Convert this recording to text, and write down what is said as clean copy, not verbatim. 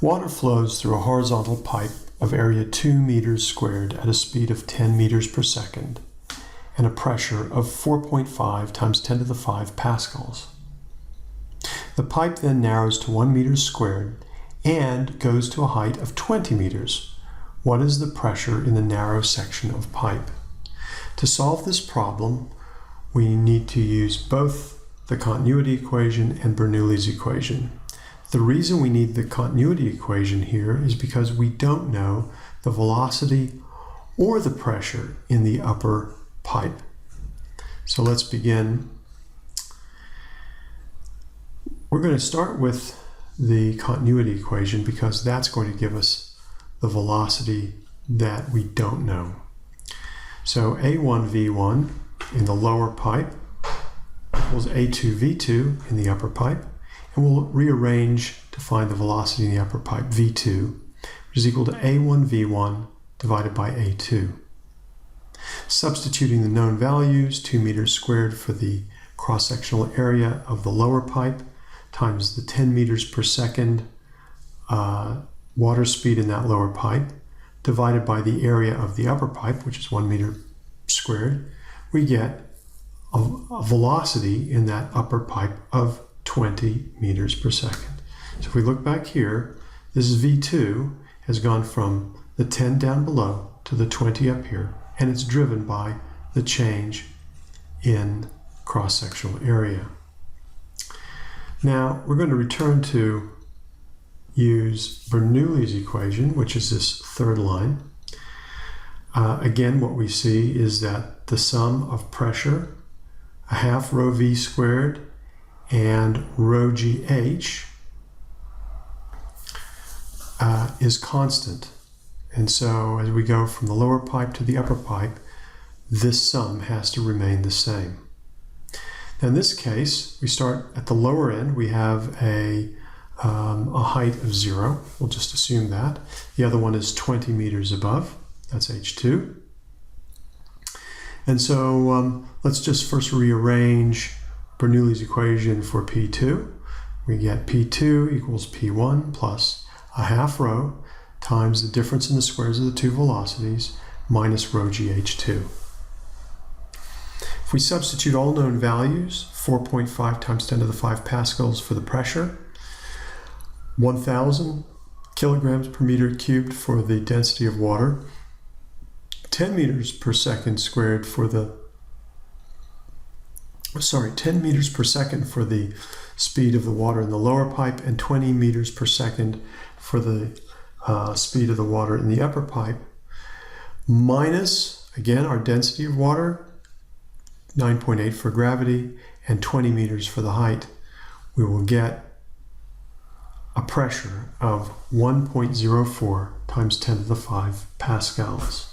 Water flows through a horizontal pipe of area 2 meters squared at a speed of 10 meters per second and a pressure of 4.5 times 10 to the 5 pascals. The pipe then narrows to 1 meter squared and goes to a height of 20 meters. What is the pressure in the narrow section of pipe? To solve this problem, we need to use both the continuity equation and Bernoulli's equation. The reason we need the continuity equation here is because we don't know the velocity or the pressure in the upper pipe. So let's begin. We're going to start with the continuity equation because that's going to give us the velocity that we don't know. So A1V1 in the lower pipe equals A2V2 in the upper pipe. And we'll rearrange to find the velocity in the upper pipe, V2, which is equal to A1V1 divided by A2. Substituting the known values, 2 meters squared for the cross-sectional area of the lower pipe times the 10 meters per second water speed in that lower pipe divided by the area of the upper pipe, which is 1 meter squared, we get a velocity in that upper pipe of 20 meters per second. So if we look back here, this V2 has gone from the 10 down below to the 20 up here, and it's driven by the change in cross-sectional area. Now we're going to return to use Bernoulli's equation, which is this third line. Again, what we see is that the sum of pressure, a half rho v squared, and rho gh is constant. And so as we go from the lower pipe to the upper pipe, this sum has to remain the same. Now in this case, we start at the lower end. We have a height of 0. We'll just assume that. The other one is 20 meters above. That's H2. And so let's just first rearrange Bernoulli's equation for P2. We get P2 equals P1 plus a half rho times the difference in the squares of the two velocities minus rho gh2. If we substitute all known values, 4.5 times 10 to the 5 pascals for the pressure, 1,000 kilograms per meter cubed for the density of water, 10 meters per second squared for the 10 meters per second for the speed of the water in the lower pipe and 20 meters per second for the speed of the water in the upper pipe, minus, again, our density of water, 9.8 for gravity, and 20 meters for the height. We will get a pressure of 1.04 times 10 to the 5 pascals.